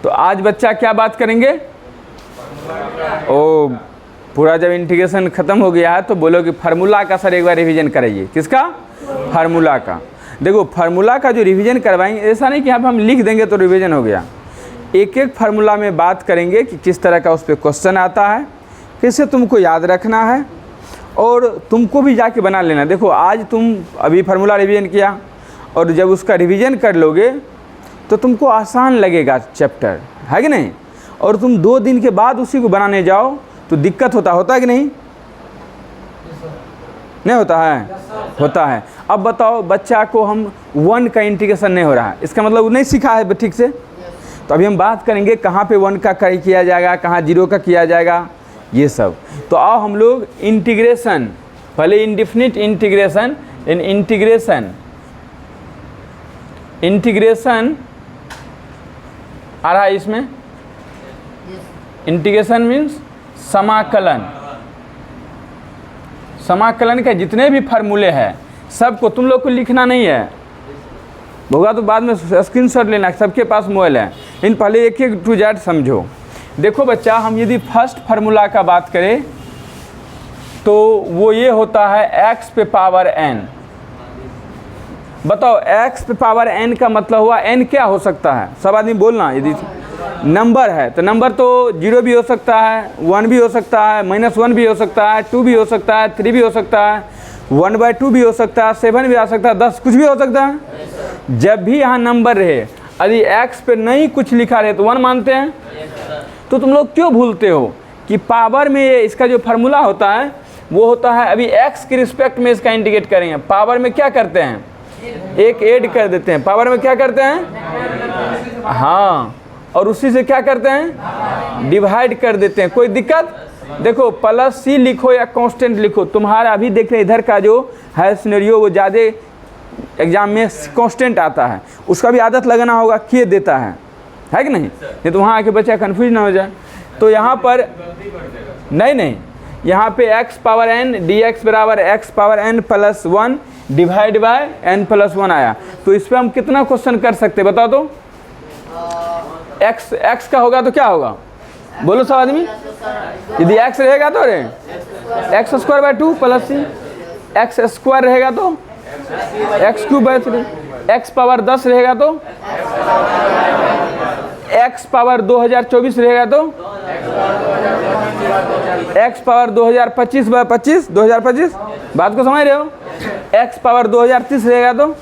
तो आज बच्चा क्या बात करेंगे? ओ पूरा जब इंटीग्रेशन ख़त्म हो गया है तो बोलो कि फार्मूला का सर एक बार रिवीजन कराइए। किसका? फार्मूला का। देखो फार्मूला का जो रिवीजन करवाएंगे, ऐसा नहीं कि यहाँ पर हम लिख देंगे तो रिवीजन हो गया। एक एक फार्मूला में बात करेंगे कि किस तरह का उस पर क्वेश्चन आता है, कैसे तुमको याद रखना है और तुमको भी जाके बना लेना। देखो आज तुम अभी फार्मूला रिवीजन किया और जब उसका रिवीजन कर लोगे तो तुमको आसान लगेगा चैप्टर, है कि नहीं? और तुम 2 दिन के बाद उसी को बनाने जाओ तो दिक्कत होता है कि नहीं? नहीं होता है? होता है। अब बताओ बच्चा को हम 1 का इंटीग्रेशन नहीं हो रहा है, इसका मतलब वो नहीं सीखा है ठीक से। तो अभी हम बात करेंगे कहाँ पे 1 का किया जाएगा, कहाँ 0 का किया जाएगा, ये सब। तो आओ हम लोग इंटीग्रेशन, पहले इंडिफिनिट इंटीग्रेशन, इंटीग्रेशन आ रहा है इसमें। इंटीग्रेशन मीन्स समाकलन। समाकलन के जितने भी फार्मूले हैं सबको तुम लोग को लिखना नहीं है, होगा तो बाद में स्क्रीनशॉट लेना, सबके पास मोबाइल है। इन पहले एक एक टू जेड समझो। देखो बच्चा, हम यदि फर्स्ट फार्मूला का बात करें तो वो ये होता है x पे पावर n। बताओ x पे पावर n का मतलब हुआ n क्या हो सकता है? सब आदमी बोलना। यदि नंबर है तो नंबर तो 0 भी हो सकता है, 1 भी हो सकता है, -1 भी हो सकता है, 2 भी हो सकता है, 3 भी हो सकता है, 1/2 भी हो सकता है, 7 भी आ सकता है, 10 कुछ भी हो सकता है। जब भी यहाँ नंबर रहे, यदि x पे नहीं कुछ लिखा रहे तो 1 मानते हैं। तो तुम लोग क्यों भूलते हो कि पावर में ये इसका जो फार्मूला होता है वो होता है, अभी x के रिस्पेक्ट में इसका इंडिकेट करेंगे। पावर में क्या करते हैं? एक ऐड कर देते हैं। पावर में क्या करते हैं? हाँ, और उसी से क्या करते हैं? डिवाइड कर देते हैं। कोई दिक्कत? देखो +c लिखो या कांस्टेंट लिखो, तुम्हारा अभी देख रहे इधर का जो है सिनेरियो वो ज़्यादा एग्जाम में कांस्टेंट आता है, उसका भी आदत लगाना होगा, किए देता है कि नहीं? नहीं तो वहाँ आके बच्चा कन्फ्यूज ना हो जाए। तो यहाँ पर नहीं, यहाँ पे x पावर n dx बराबर x power n + 1 divide by n + 1 आया। तो इस पर हम कितना क्वेश्चन कर सकते बता दो? x का होगा तो क्या होगा? बोलो सब आदमी। यदि x रहेगा तो x² / 2 + c, x² रहेगा तो x³ / 3, x पावर 10 रहेगा तो x पावर 2024 रहेगा तो x पावर 2025 2025 बात को समझ रहे हो? x पावर 2030 रहेगा तो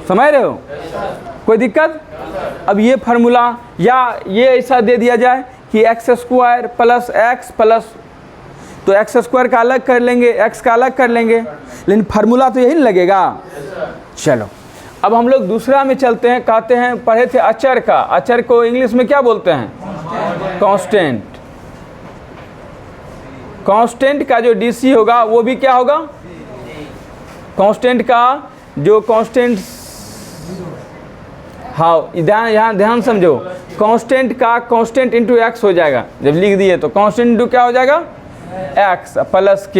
समझ रहे हो? कोई दिक्कत? अब ये फार्मूला या ये ऐसा दे दिया जाए कि x² + x प्लस, तो x² का अलग कर लेंगे, x का अलग कर लेंगे, लेकिन फार्मूला तो यही नहीं लगेगा। चलो अब हम लोग दूसरा में चलते हैं। कहते हैं पढ़े थे अचर का, अचर को इंग्लिश में क्या बोलते हैं? कांस्टेंट। कांस्टेंट का जो डीसी होगा वो भी क्या होगा? कांस्टेंट का जो कांस्टेंट, हाँ यहाँ ध्यान समझो, कांस्टेंट का कांस्टेंट इंटू x हो जाएगा। जब लिख दिए तो कांस्टेंट इंटू क्या हो जाएगा? x + k।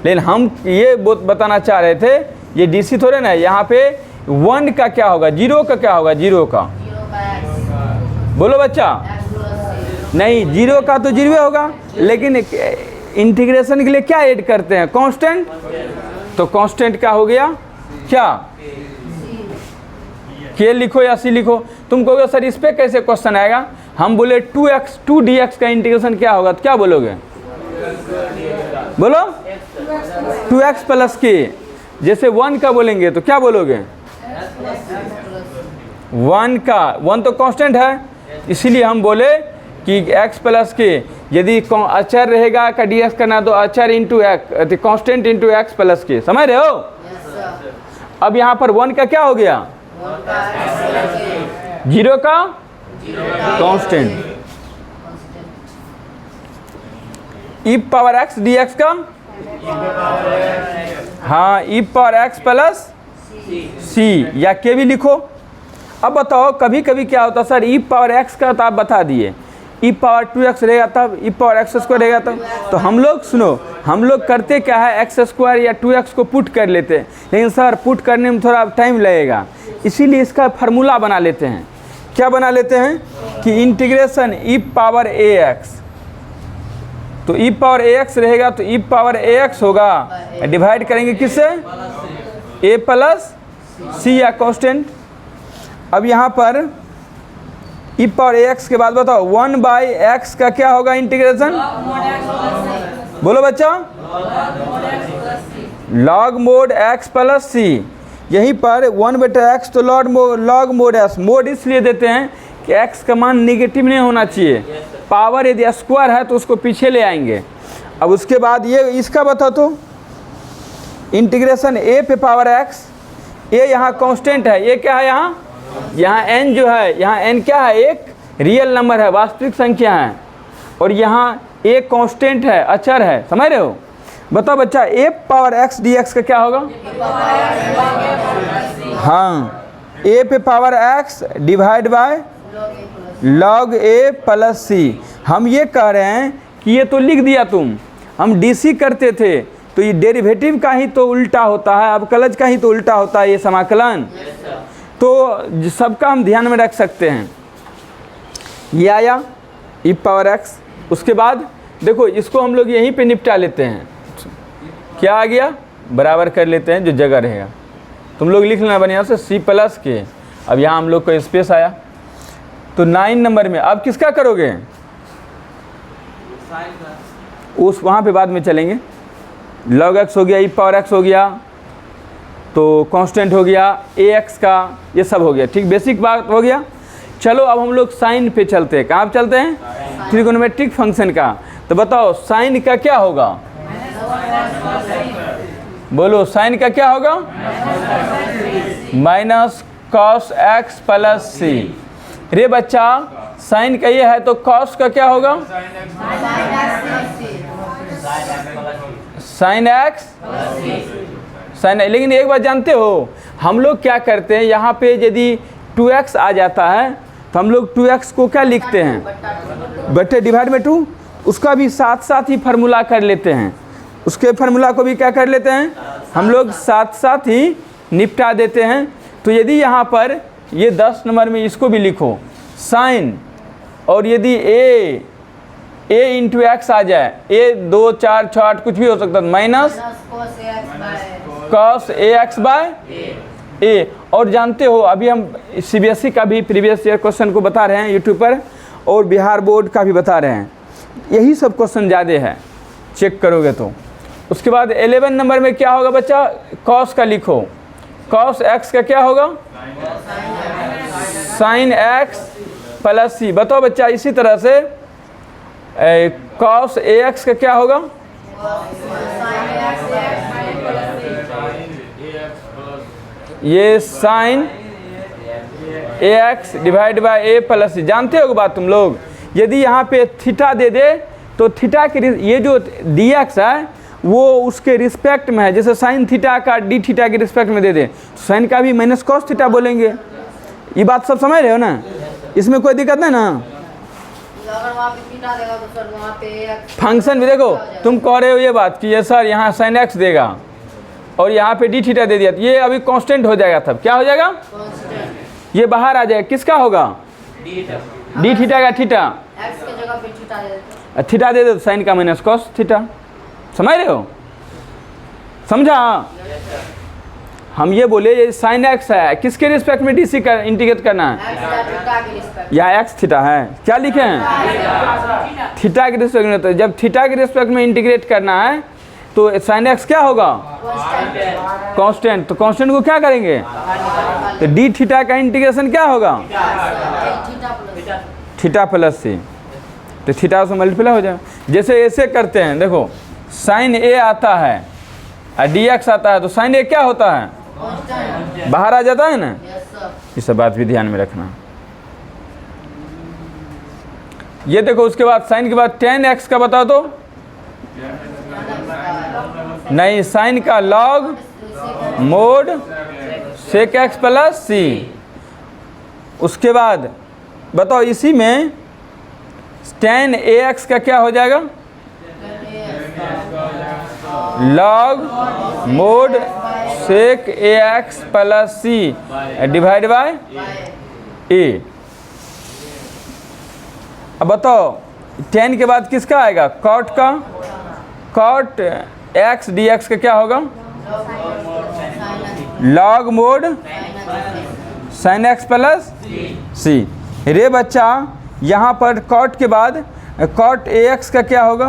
लेकिन हम ये बताना चाह रहे थे, ये डीसी थोड़े ना, यहाँ पे 1 का क्या होगा, 0 का क्या होगा? 0 का बोलो बच्चा। नहीं, 0 का तो 0 होगा, लेकिन इंटीग्रेशन के लिए क्या ऐड करते हैं? कांस्टेंट। तो कांस्टेंट का हो गया क्या? के लिखो या सी लिखो। तुम कहोगे सर इस पे कैसे क्वेश्चन आएगा? हम बोले 2dx का इंटीग्रेशन क्या होगा, तो क्या बोलोगे? बोलो 2x + k। जैसे 1 का बोलेंगे तो क्या बोलोगे? 1 तो कांस्टेंट है, इसीलिए हम बोले कि x + k। यदि अचर रहेगा का dx करना तो अचर into x, constant into x + k। समझ रहे हो? अब यहाँ पर 1 का क्या हो गया? 0 का constant. e power x dx का, हाँ e पावर x + c या k भी लिखो। अब बताओ कभी कभी क्या होता है सर, e पावर x का तो आप बता दिए, e पावर 2x रहेगा तब, e पावर x² रहेगा तब। तो हम लोग सुनो, हम लोग करते क्या है, x² या 2x को पुट कर लेते हैं, लेकिन सर पुट करने में थोड़ा टाइम लगेगा, इसीलिए इसका फार्मूला बना लेते हैं। क्या बना लेते हैं कि इंटीग्रेशन ई पावर ए एक्स, तो ई पावर ए एक्स रहेगा तो ई पावर ए एक्स होगा, डिवाइड करेंगे किससे, ए प्लस सी या कांस्टेंट। अब यहाँ पर ई पावर ए एक्स के बाद बताओ 1/x का क्या होगा इंटीग्रेशन, बोलो बच्चा, लॉग मोड x प्लस सी। यहीं पर 1/x तो लॉग मोड s, मोड इसलिए देते हैं कि x का मान निगेटिव नहीं होना चाहिए, पावर यदि स्क्वायर है तो उसको पीछे ले आएंगे। अब उसके बाद ये इसका बताओ तो इंटीग्रेशन a पे पावर x, a यहाँ कांस्टेंट है, ये क्या है यहाँ n जो है, यहाँ n क्या है, एक रियल नंबर है, वास्तविक संख्या है, और यहाँ a कांस्टेंट है, अचर है, समझ रहे हो। बताओ बच्चा a पावर x dx का क्या होगा, हाँ a पे power x divide by log a plus C. हम ये कह रहे हैं कि ये तो लिख दिया तुम, हम डीसी करते थे तो ये डेरिवेटिव का ही तो उल्टा होता है, अब कलज का ही तो उल्टा होता है ये समाकलन, तो सबका हम ध्यान में रख सकते हैं। ये आया ई पावर एक्स, उसके बाद देखो इसको हम लोग यहीं पे निपटा लेते हैं, क्या आ गया बराबर कर लेते हैं जो जगह रहेगा, तुम लोग लिख लेना बढ़िया से सी प्लस के। अब यहाँ हम लोग को स्पेस आया, तो 9 नंबर में अब किसका करोगे, उस वहाँ पे बाद में चलेंगे। लॉग एक्स हो गया, ई पावर एक्स हो गया, तो कांस्टेंट हो गया, ए एक्स का, ये सब हो गया, ठीक, बेसिक बात हो गया। चलो अब हम लोग साइन पे चलते हैं, कहाँ पे चलते हैं, ट्रिगोनोमेट्रिक फंक्शन का। तो बताओ साइन का क्या होगा, बोलो साइन का क्या होगा, minus cos x plus C. रे बच्चा साइन का ये है तो कॉस का क्या होगा, साइन एक्स, साइन। लेकिन एक बात जानते हो, हम लोग क्या करते हैं, यहाँ पे यदि 2x आ जाता है तो हम लोग 2x को क्या लिखते हैं, बटे डिवाइड में 2, उसका भी साथ साथ ही फार्मूला कर लेते हैं, उसके फार्मूला को भी क्या कर लेते हैं हम लोग साथ साथ ही निपटा देते हैं। तो यदि यहाँ पर ये 10 नंबर में इसको भी लिखो साइन, और यदि a इंटू एक्स आ जाए, a 2 4 6 8 कुछ भी हो सकता है, minus cos A x bye ए। और जानते हो अभी हम सीबीएसई का भी प्रीवियस ईयर क्वेश्चन को बता रहे हैं यूट्यूब पर, और बिहार बोर्ड का भी बता रहे हैं, यही सब क्वेश्चन ज़्यादा है, चेक करोगे तो। उसके बाद 11 नंबर में क्या होगा बच्चा, कॉस का लिखो, कॉस एक्स का क्या होगा, साइन एक्स प्लस सी। बताओ बच्चा इसी तरह से कॉस ए एक्स का क्या होगा, ये sine A X divide by A plus C. जानते हो बात तुम लोग, यदि यहाँ पे थीटा दे दे तो थीटा के ये जो डी एक्स है वो उसके रिस्पेक्ट में है, जैसे साइन थीटा का डी थीटा के रिस्पेक्ट में दे दे, साइन का भी माइनस कॉस थीटा बोलेंगे। ये बात सब समझ रहे हो ना, इसमें कोई दिक्कत नहीं ना। फंक्शन भी देखो, तुम कह रहे हो ये बात कि ये सर यहाँ साइन एक्स देगा और यहाँ पे डी थीटा दे दिया, तो ये अभी कांस्टेंट हो जाएगा, तब क्या हो जाएगा, ये बाहर आ जाएगा, किसका होगा, डी थीटा का थीटा, थीटा दे दो साइन का माइनस कॉस थीटा। समझ रहे हो, समझा। हम ये बोले ये साइन एक्स है, किसके रिस्पेक्ट में डीसी का इंटीग्रेट करना है, या एक्स थीटा है, क्या लिखे हैं, थीटा के रिस्पेक्ट में। तो जब थीटा के रिस्पेक्ट में इंटीग्रेट करना है तो साइन एक्स क्या होगा, कांस्टेंट। तो कांस्टेंट को क्या करेंगे, तो डी थीटा का इंटीग्रेशन क्या होगा, थीटा प्लस सी, तो थीटा से मल्टीप्लाई हो जाएगा। जैसे ऐसे करते हैं, देखो साइन ए आता है और डी एक्स आता है, तो साइन ए क्या होता है, बाहर आ जाता है ना, ये सब बात भी ध्यान में रखना। ये देखो उसके बाद साइन के बाद tan x का बताओ तो, नहीं साइन का log mod sec X plus C. उसके बाद बताओ इसी में tan ax का क्या हो जाएगा, log mod sec A X plus C divide by A. अब बताओ tan के बाद किसका आएगा? कॉट का। कॉट एक्स डी एक्स का क्या होगा? Log mod sine X plus C. रे बच्चा यहाँ पर कॉट के बाद कॉट ए एक्स का क्या होगा?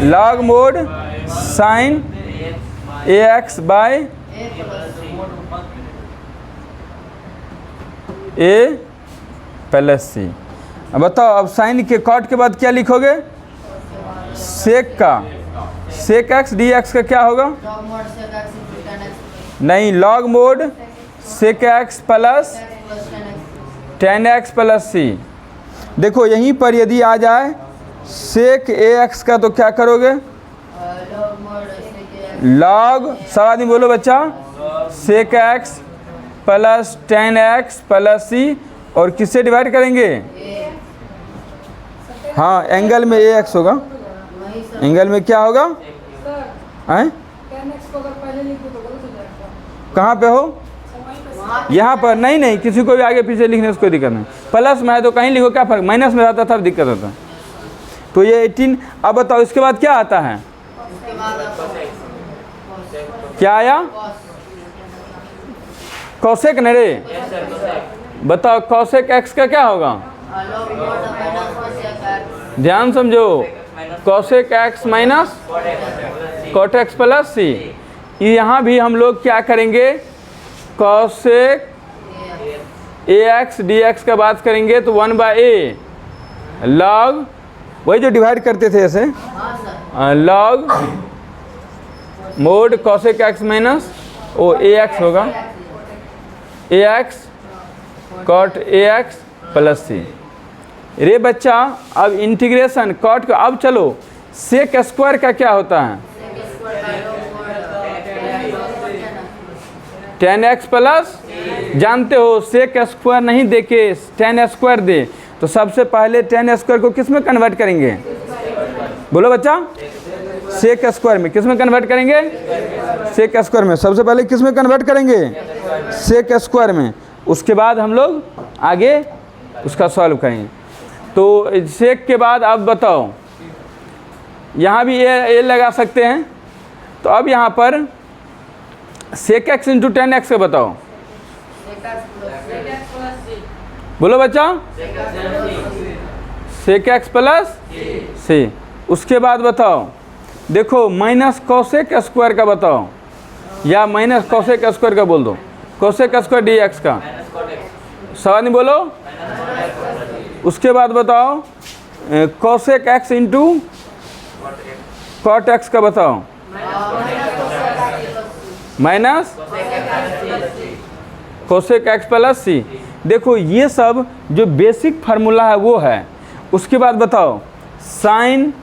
Log mod sign A x bye A plus C. अब बताओ, अब साइन के कॉट के बाद क्या लिखोगे? सेक का। सेक एक्स डी एक्स का क्या होगा? नहीं, log mod sec X plus tan X plus C. देखो यहीं पर यदि आ जाए सेक ए एक्स का तो क्या करोगे? लॉग, सब आदमी बोलो बच्चा, sec X plus tan X plus C, और किससे डिवाइड करेंगे? हाँ, एंगल में ए एक्स होगा। एंगल में क्या होगा? हैं? कहाँ पे हो? यहाँ पर नहीं, नहीं, किसी को भी आगे पीछे लिखने से कोई दिक्कत नहीं। प्लस में है तो कहीं लिखो, क्या फर्क? माइनस में रहता तब दिक्कत होता। तो ये 18। अब बताओ इसके बाद क्या आता है? क्या आया? कौसेक न रे? बताओ कौसेक एक्स का क्या होगा? ध्यान समझो, cosec X minus cot X plus C. यहाँ भी हम लोग क्या करेंगे? Cosec A X D X का बात करेंगे तो 1/a लॉग, वही जो डिवाइड करते थे ऐसे, log mod cosec X minus O A X होगा, A X cot A X plus C. रे बच्चा अब इंटीग्रेशन कॉट का। अब चलो सेक स्क्वायर का क्या होता है? टेन एक्स प्लस, जानते हो सेक स्क्वायर नहीं देके टेन स्क्वायर दे तो सबसे पहले टेन स्क्वायर को किस में कन्वर्ट करेंगे? बोलो बच्चा, सेक स्क्वायर में। किस में कन्वर्ट करेंगे? सेक स्क्वायर में। सबसे पहले किस में कन्वर्ट करेंगे? सेक स्क्वायर में। उसके बाद हम लोग आगे उसका सॉल्व करेंगे। तो सेक के बाद अब बताओ, यहाँ भी ए लगा सकते हैं। तो अब यहाँ पर sec x into tan x का बताओ। बोलो बच्चा, सेक एक्स प्लस सी। उसके बाद बताओ, देखो माइनस कौसेक स्क्वायर का बताओ, या माइनस कौसेक स्क्वायर का बोल दो। कौसेक स्क्वायर डी एक्स का सवाल नहीं बोलो। उसके बाद बताओ कौसेक एक्स इंटू कॉट एक्स का बताओ। Minus कौसेक x plus C. देखो ये सब जो बेसिक फार्मूला है वो है। उसके बाद बताओ साइन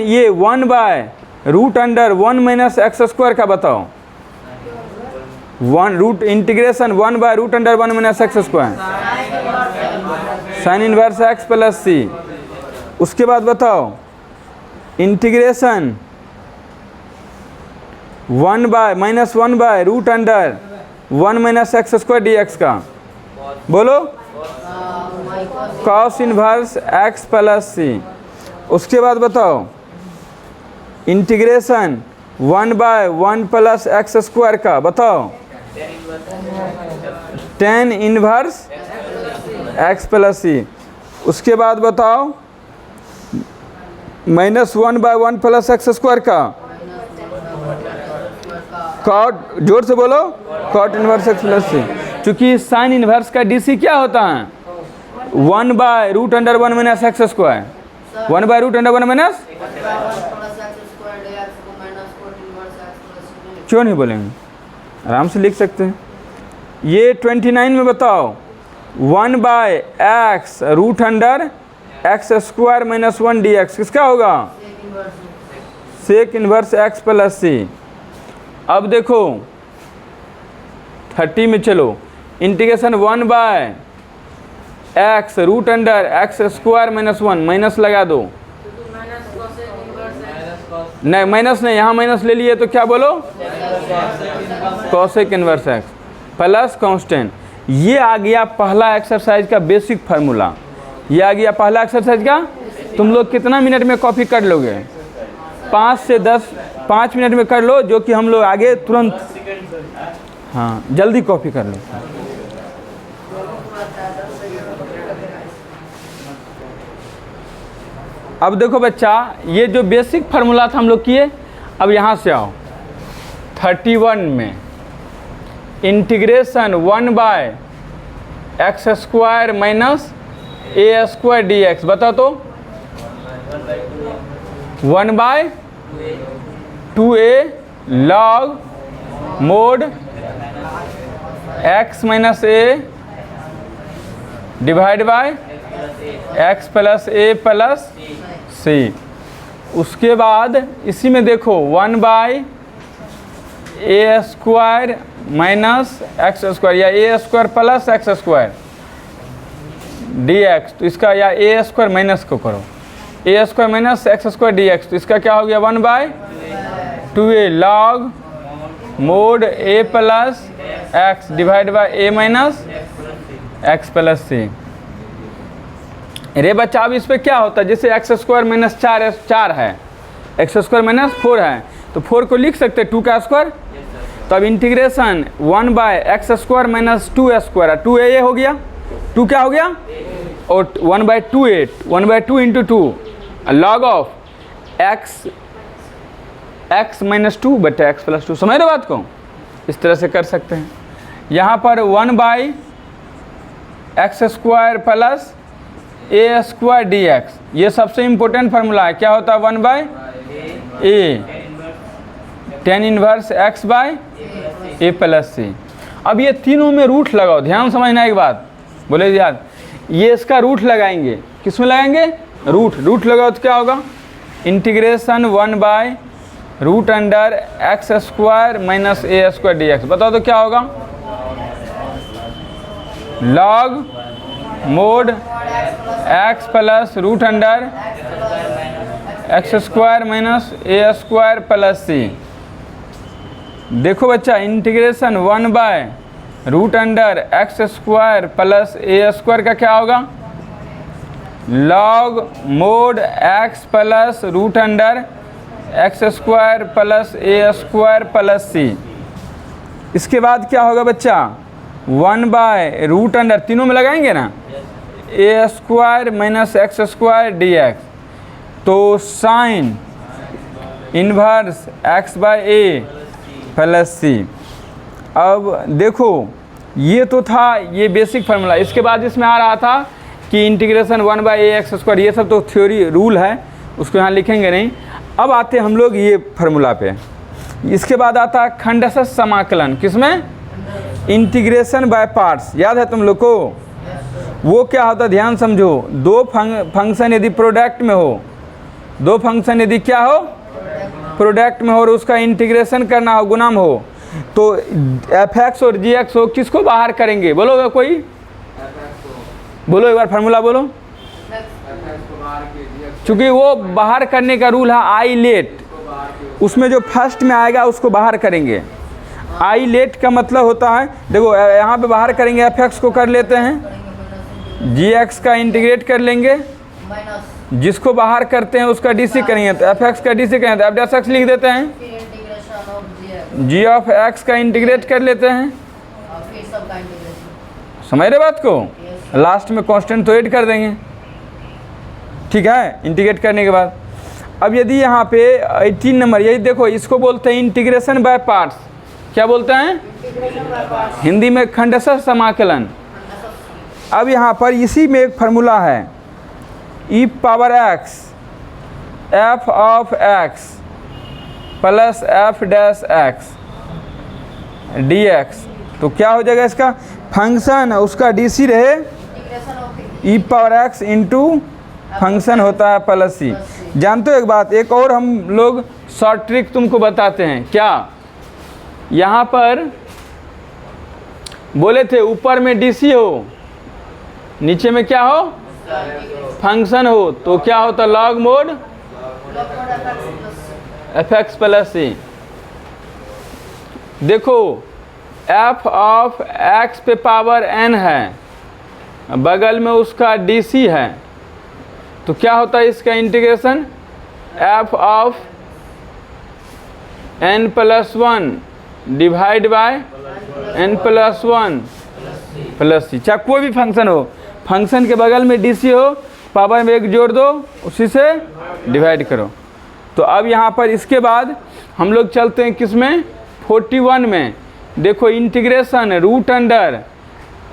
ये 1/√1 माइनस एक्स स्क्वायर का बताओ। 1 root integration 1/√1 minus X square, sine inverse X plus C. उसके बाद बताओ integration 1/√1 minus X square D X का बोलो। Cos inverse X plus C. उसके बाद बताओ इंटीग्रेशन 1/1 प्लस एक्स स्क्वायर का बताओ। Tan inverse X plus C. उसके बाद बताओ -1/1 प्लस एक्स स्क्वायर का कॉट, जोर से बोलो, कॉट इनवर्स एक्स प्लस सी। चूंकि साइन इनवर्स का डीसी क्या होता है? 1/√1 माइनस एक्स स्क्वायर, 1/√1 माइनस। क्यों नहीं बोलेंगे? आराम से लिख सकते हैं। ये 29 में बताओ 1/x√x स्क्वायर माइनस 1 dx किसका होगा? Sec inverse X plus C. अब देखो 30 में चलो integration 1/x√x square minus 1 minus लगा दो। नहीं माइनस नहीं, यहाँ माइनस ले लिए तो क्या बोलो, cosec inverse X plus constant. ये आ गया पहला एक्सरसाइज का बेसिक फार्मूला। ये आ गया पहला एक्सरसाइज का। तुम लोग कितना मिनट में कॉपी कर लोगे? 5 से 10, 5 मिनट में कर लो, जो कि हम लोग आगे तुरंत, हाँ जल्दी कॉपी कर लो। अब देखो बच्चा, ये जो बेसिक फार्मूला था हम लोग किए, अब यहाँ से आओ 31 में integration 1/x² minus a² dx। बताओ तो 1/2a log mode x minus a divide by x plus a plus c। उसके बाद इसी में देखो 1/a² माइनस x² या a² प्लस x² dx। तो इसका या a² माइनस को करो, a² माइनस x² dx। तो इसका क्या हो गया 1/2a log mode a plus x divide bye a minus x plus c। रे बच्चा, अब इस पे क्या होता है, जैसे x² माइनस 4 है, x² माइनस 4 है, तो 4 को लिख सकते हैं 2 का स्क्वायर। तो अब integration 1/x² minus 2a² 2a ये हो गया, 2 क्या हो गया, और 1/2a 1/2 into 2 log of x minus 2 बटे x प्लस 2। समझ रहे बात को? इस तरह से कर सकते हैं। यहाँ पर 1/x² प्लस a² dx, ये सबसे इम्पोर्टेंट फार्मूला है। क्या होता है 1/a tan inverse x by a plus c। अब ये तीनों में रूट लगाओ, ध्यान समझना एक बात, बोले याद, ये इसका रूट लगाएंगे, किस में लगाएंगे, रूट लगाओ तो क्या होगा, integration 1/√x² minus a² dx। बताओ तो क्या होगा, log mode x plus √x² minus a² plus c। देखो बच्चा, इंटीग्रेशन 1/√x² प्लस a² का क्या होगा, log mode x plus √x² plus a² plus c। इसके बाद क्या होगा बच्चा, 1/√, तीनों में लगाएंगे ना, a² माइनस x² dx। तो sine inverse x by a plus c। अब देखो, ये तो था ये बेसिक फार्मूला। इसके बाद इसमें आ रहा था कि इंटीग्रेशन 1/ax², ये सब तो थ्योरी रूल है, उसको यहाँ लिखेंगे नहीं। अब आते हम लोग ये फार्मूला पे। इसके बाद आता है खंडशः समाकलन, किसमें, इंटीग्रेशन बाय पार्ट्स। याद है तुम लोग को? वो क्या होता है, ध्यान समझो, दो फंक्शन यदि प्रोडक्ट में हो, दो फंक्शन यदि क्या हो, प्रोडक्ट में हो, और उसका इंटीग्रेशन करना हो, गुणा में हो, तो f(x) और g(x) हो, किसको बाहर करेंगे, बोलो कोई, बोलो एक बार फार्मूला बोलो। चूँकि वो बाहर करने का रूल है आई लेट, उसमें जो फर्स्ट में आएगा उसको बाहर करेंगे। आई लेट का मतलब होता है, देखो यहाँ पे बाहर करेंगे, f(x) को कर लेते हैं, g(x) का इंटीग्रेट कर लेंगे, जिसको बाहर करते हैं उसका डी सी करेंगे, तो f(x) का डी सी करेंगे तो f(x) लिख देते हैं, g(x) का इंटीग्रेट कर लेते हैं। समझ रहे बात को? लास्ट में कांस्टेंट तो ऐड कर देंगे, ठीक है, इंटीग्रेट करने के बाद। अब यदि यहाँ पे 18 नंबर, यही देखो, इसको बोलते हैं इंटीग्रेशन बाय पार्ट्स। क्या बोलते हैं हिंदी में, खंडशः समाकलन। अब यहाँ पर इसी में एक फार्मूला है, e power x f of x plus f dash x dx। तो क्या हो जाएगा, इसका फंक्शन उसका डी रहे e power x into function होता है प्लस c। जानते हो एक बात, एक और हम लोग शॉर्ट ट्रिक तुमको बताते हैं। क्या, यहाँ पर बोले थे ऊपर में डीसी हो, नीचे में क्या हो, फंक्शन हो, तो क्या होता, log mod F X plus C. देखो एफ ऑफ एक्स पे पावर एन है, बगल में उसका डी सी है, तो क्या होता है इसका integration, F of N plus one divide by N plus one plus C. चाहे कोई भी फंक्शन हो, फंक्शन के बगल में डी सी हो, पावर में एक जोड़ दो, उसी से डिवाइड करो। तो अब यहाँ पर इसके बाद हम लोग चलते हैं किसमें, 41 में। देखो integration root under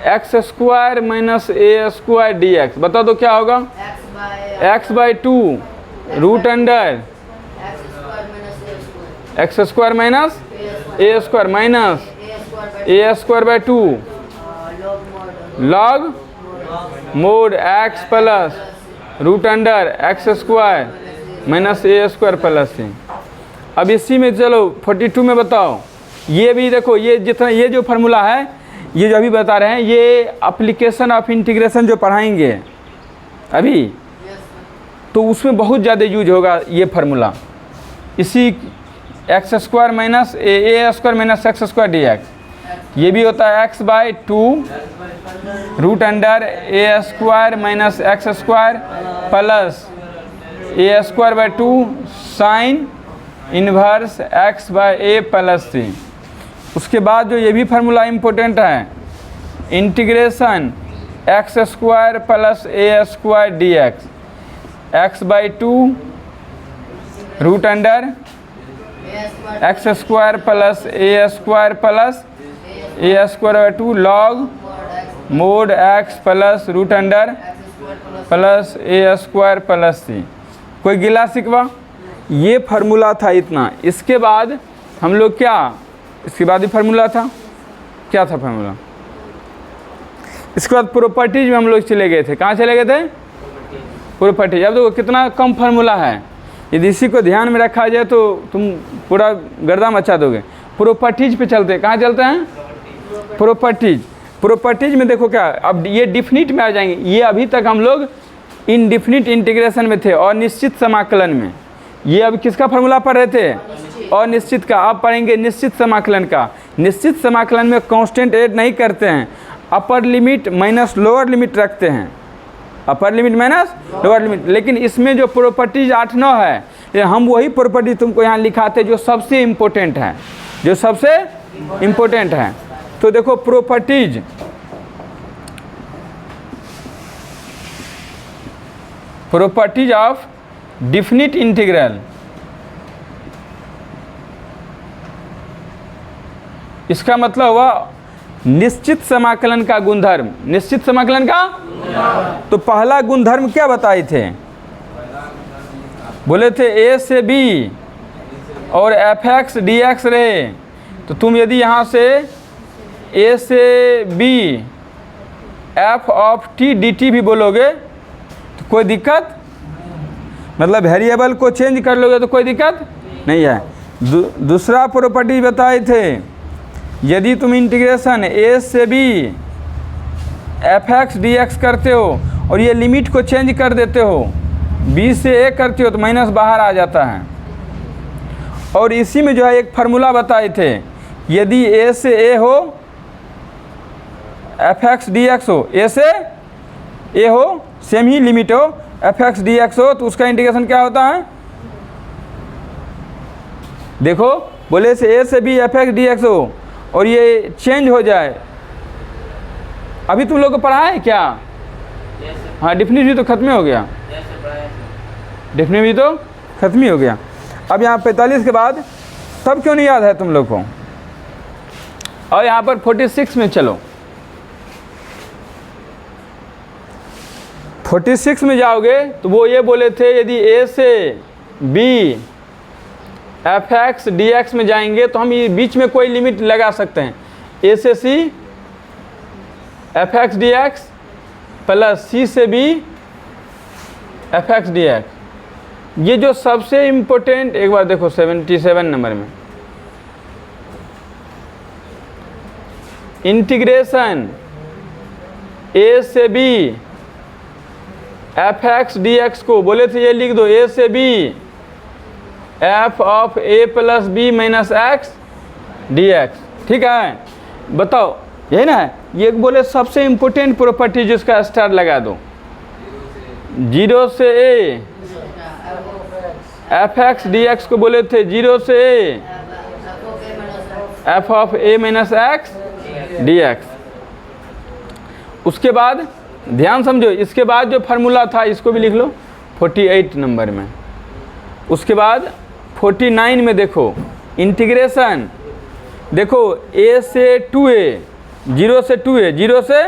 X square minus A square D X, बता दो क्या होगा, X by two root under X square minus A square minus A square by two log mod X plus root under X square minus A square plus C. अब इसी में चलो 42 में बताओ, ये भी देखो, ये जितना ये जो फार्मूला है, ये जो अभी बता रहे हैं, ये एप्लीकेशन ऑफ इंटीग्रेशन जो पढ़ाएंगे अभी, तो उसमें बहुत ज़्यादा यूज होगा ये फार्मूला। इसी X square minus A square minus X square D X, ये भी होता है X by two root under A square minus X square plus A square by two sine inverse X by A plus C. उसके बाद जो ये भी formula important है, integration X square plus A square D X, X by two root under X square plus A square plus A square by two log mod X plus root under plus A square plus C. कोई गिला शिकवा, ये formula था इतना। इसके बाद हम लोग क्या, इसके बाद ही फार्मूला था, क्या था फार्मूला, इसके बाद प्रॉपर्टीज में हम लोग चले गए थे। कहाँ चले गए थे, प्रॉपर्टीज। अब देखो कितना कम फार्मूला है, यदि इसी को ध्यान में रखा जाए तो तुम पूरा गर्दा मचा दोगे। प्रॉपर्टीज पे चलते हैं, कहाँ चलते हैं, प्रॉपर्टीज। प्रॉपर्टीज में देखो क्या, अब ये डिफिनिट में आ जाएंगे। ये अभी तक हम लोग इनडिफिनिट इंटीग्रेशन में थे और निश्चित समाकलन में। ये अब किसका फार्मूला पढ़ रहे थे, और निश्चित का। अब पढ़ेंगे निश्चित समाकलन का। निश्चित समाकलन में कांस्टेंट ऐड नहीं करते हैं, upper limit minus lower limit रखते हैं, upper limit minus lower limit. लेकिन इसमें जो प्रॉपर्टीज 8-9 है, हम वही प्रॉपर्टी तुमको यहाँ लिखाते जो सबसे इम्पोर्टेंट है, जो सबसे इम्पोर्टेंट है। तो देखो properties, properties of definite integral, इसका मतलब हुआ निश्चित समाकलन का गुणधर्म। निश्चित समाकलन का, तो पहला गुणधर्म क्या बताए थे, बोले थे ए से बी और एफ एक्स डी एक्स रहे, तो तुम यदि यहाँ से ए से B f of t d t भी बोलोगे तो कोई दिक्कत, मतलब वेरिएबल को चेंज कर लोगे तो कोई दिक्कत नहीं है। दूसरा प्रॉपर्टी बताए थे, यदि तुम इंटीग्रेशन ए से B F x D x करते हो और ये लिमिट को चेंज कर देते हो, बी से ए करते हो तो माइनस बाहर आ जाता है। और इसी में जो है एक फार्मूला बताए थे, यदि ए से ए हो एफ एक्स डी एक्स हो, ए से ए हो, सेम ही लिमिट हो, एफ एक्स डी एक्स हो, तो उसका इंटीग्रेशन क्या होता है, देखो बोले से ए से B F x D x हो और ये चेंज हो जाए। अभी तुम लोग को पढ़ा है क्या, हाँ डिफिनिट भी तो खत्म हो गया, डिफिनिट भी तो खत्म ही हो गया। अब यहाँ 45 के बाद तब क्यों नहीं याद है तुम लोग को। और यहाँ पर 46 में चलो, 46 में जाओगे तो वो ये बोले थे यदि ए से B F x D x में जाएंगे तो हम ये बीच में कोई लिमिट लगा सकते हैं, ए से C F x D X plus C से B F x D X. ये जो सबसे इम्पोर्टेंट, एक बार देखो 77 नंबर में, इंटीग्रेशन ए से B F x D x को बोले थे ये लिख दो, ए से B f of A plus B minus x D x. ठीक है, बताओ यही ना है। ये बोले सबसे इम्पोर्टेंट प्रॉपर्टी जिसका स्टार लगा दो, 0 से A F x D x को बोले थे 0 से A F of A minus x D x. उसके बाद ध्यान समझो, इसके बाद जो फार्मूला था इसको भी लिख लो 48 नंबर में। उसके बाद 49 में देखो इंटीग्रेशन, देखो a से 2a, 0 से 2a, 0 से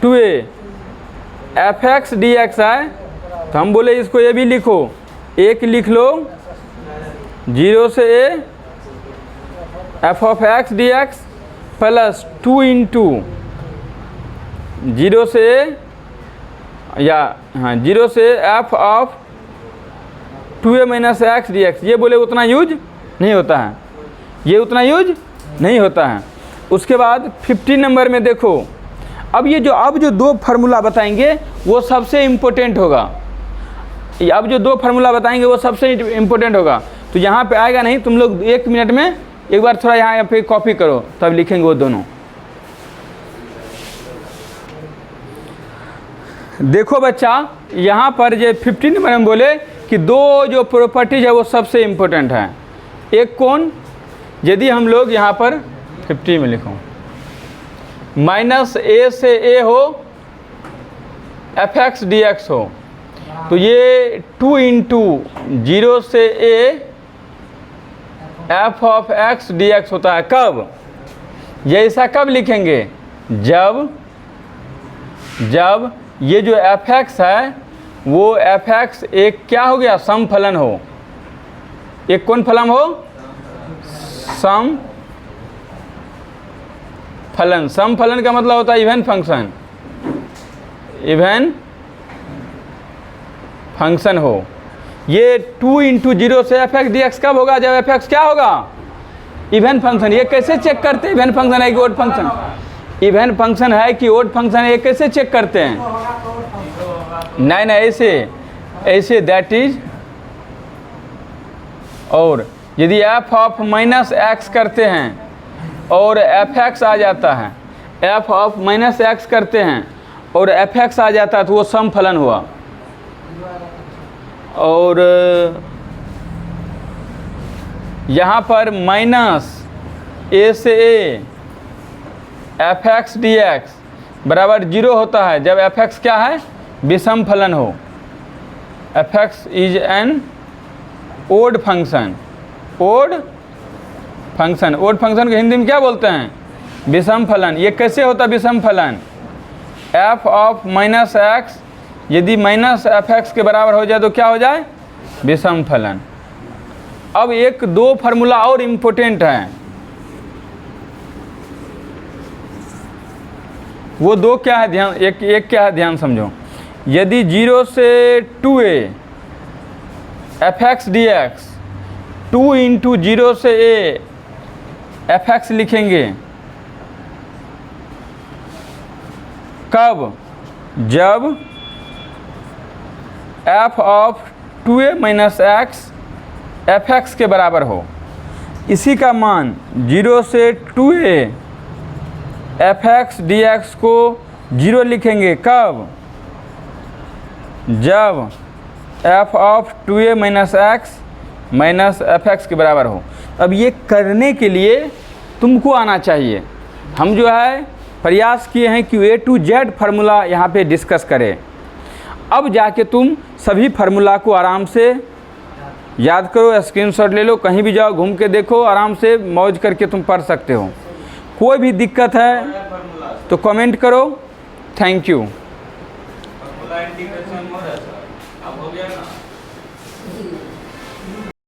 2a F x D x है, तो हम बोले इसको ये भी लिखो, एक लिख लो 0 से a F of x D X plus 2 into 0 से या हाँ 0 से F of 2a minus x D X. ये बोले उतना यूज नहीं होता है, ये उतना यूज नहीं होता है। उसके बाद 50 नंबर में देखो, अब जो दो फार्मूला बताएंगे वो सबसे इम्पोर्टेंट होगा। अब जो दो फार्मूला बताएंगे वो सबसे इम्पोर्टेंट होगा, तो यहाँ पे आएगा नहीं, तुम लोग 1 मिनट में एक बार थोड़ा यहाँ पे कॉपी करो तब लिखेंगे वो दोनों। देखो बच्चा, यहाँ पर जो 50 नंबर में बोले कि दो जो प्रॉपर्टीज है वो सबसे इम्पोर्टेंट है। एक कौन, यदि हम लोग यहाँ पर 50 में लिखो माइनस ए से ए हो एफ एक्स डी एक्स हो, तो ये 2 इंटू 0 से A F of x D x होता है। कब, ये ऐसा कब लिखेंगे, जब ये जो एफ एक्स है वो एफ एक्स एक क्या हो गया, सम फलन हो। एक कौन फलन हो, सम फलन। सम फलन का मतलब होता है इवन फंक्शन, इवन फंक्शन हो। ये 2 इंटू 0 से एफ एक्स डी एक्स कब होगा, जब एफ एक्स क्या होगा, इवन फंक्शन। ये कैसे चेक करते हैं इवन फंक्शन है कि ओड फंक्शन, इवन फंक्शन है कि ओड फंक्शन है, ये कैसे चेक करते हैं। नहीं ऐसे दैट इज, और यदि एफ ऑफ माइनस एक्स करते हैं और एफ एक्स आ जाता है, एफ ऑफ माइनस एक्स करते हैं और एफ एक्स आ जाता है तो वो सम फलन हुआ। और यहाँ पर माइनस ए से A F x D x बराबर 0 होता है जब एफ एक्स क्या है, विषम फलन हो। F x is an odd function, odd function. Odd function को हिंदी में क्या बोलते हैं, विषम फलन। ये कैसे होता है विषम फलन, एफ ऑफ माइनस एक्स यदि माइनस एफ एक्स के बराबर हो जाए तो क्या हो जाए, विषम फलन। अब एक दो फार्मूला और इम्पोर्टेंट हैं, वो दो क्या है ध्यान, एक क्या है ध्यान समझो। यदि 0 से 2a F x D x, 2 into 0 से a एफ एक्स लिखेंगे कब, जब F of 2a minus x F x के बराबर हो। इसी का मान 0 से 2a F x D x को 0 लिखेंगे कब, जब F of 2a minus x minus F x के बराबर हो। अब ये करने के लिए तुमको आना चाहिए। हम जो है प्रयास किए हैं कि A to Z फार्मूला यहाँ पे डिस्कस करें। अब जाके तुम सभी फार्मूला को आराम से याद करो, स्क्रीनशॉट ले लो, कहीं भी जाओ घूम के देखो, आराम से मौज करके तुम पढ़ सकते हो। कोई भी दिक्कत है तो कमेंट करो। Thank you.